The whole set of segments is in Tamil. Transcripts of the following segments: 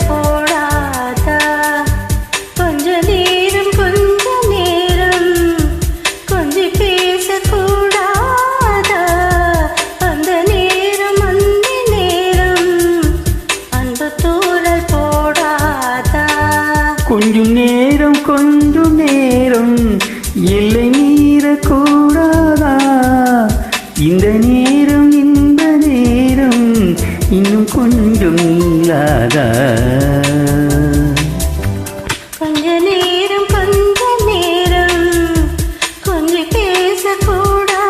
போடாதா கொஞ்ச நேரம் கொஞ்சி பேசக்கூடாதா அந்த நேரம் அன்பு தூரல் போடாதா கொஞ்சம் நேரம் எல்லை மீறக்கூடாதா இந்த நேரம் இன்னும் கொஞ்சம் இல்லாதா கொஞ்ச நேரம் கொஞ்சி பேசக்கூடாதா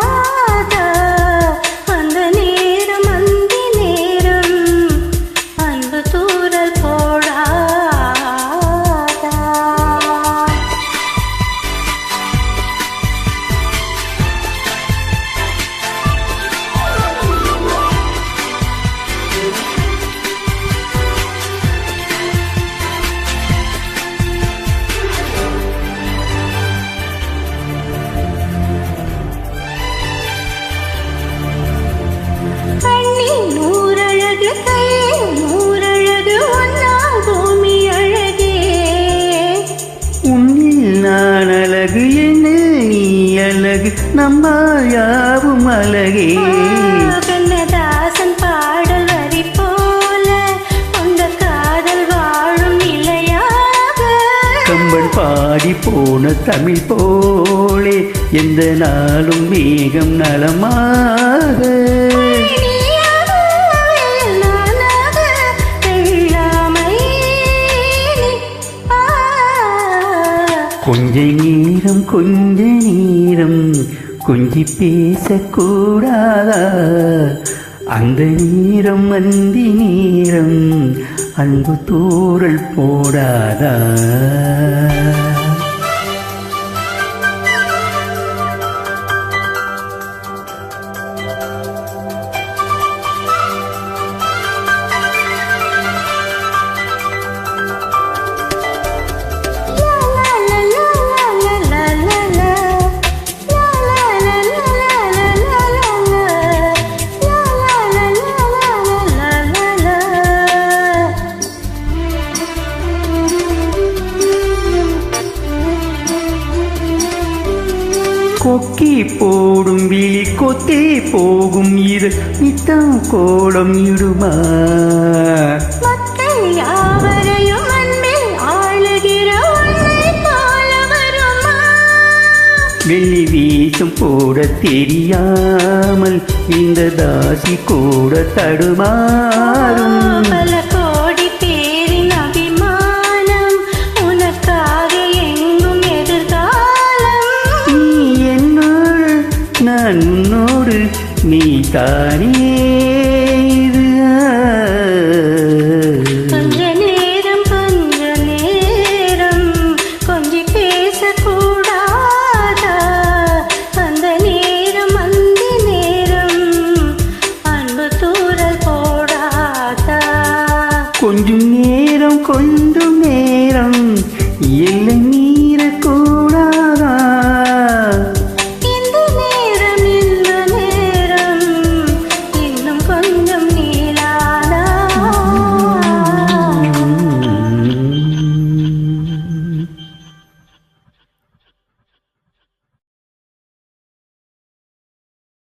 அந்த நேரம் அன்பு தூரல் போடாதா நான் அழகு என்ன நீ அழகு நம்ம யாவும் அழகே கண்ணதாசன் பாடல் வரி போல உந்த காதல் வாழும் நிலையாக கம்பன் பாடி போன தமிழ் போலே எந்த நாளும் மேகம் நலமாக கொஞ்ச நேரம் கொஞ்சி பேசக்கூடாதா அந்த நேரம் அன்பு தூரல் போடாதா கொக்கி போடும் விழி கொத்தே போகும் இரு நித்தம் கோலம் இடுமா மக்கள் யாவரையும் அன்பில் ஆளுகிற உன்னை போல வருமா வெள்ளி வீசும் போட தெரியாமல் இந்த தாசி கூட தடுமாறும் பல கோடி பேரின் அபிமானம் உனக்காக எங்கும் எதிர்காலம் நீ என்னோடு நான் உன்னோடு நீ தானே இது. கொஞ்ச நேரம் கொஞ்சி பேசக்கூடாதா அந்த நேரம் அன்பு தூரல் போடாதா கொஞ்சம் நேரம் எல்லை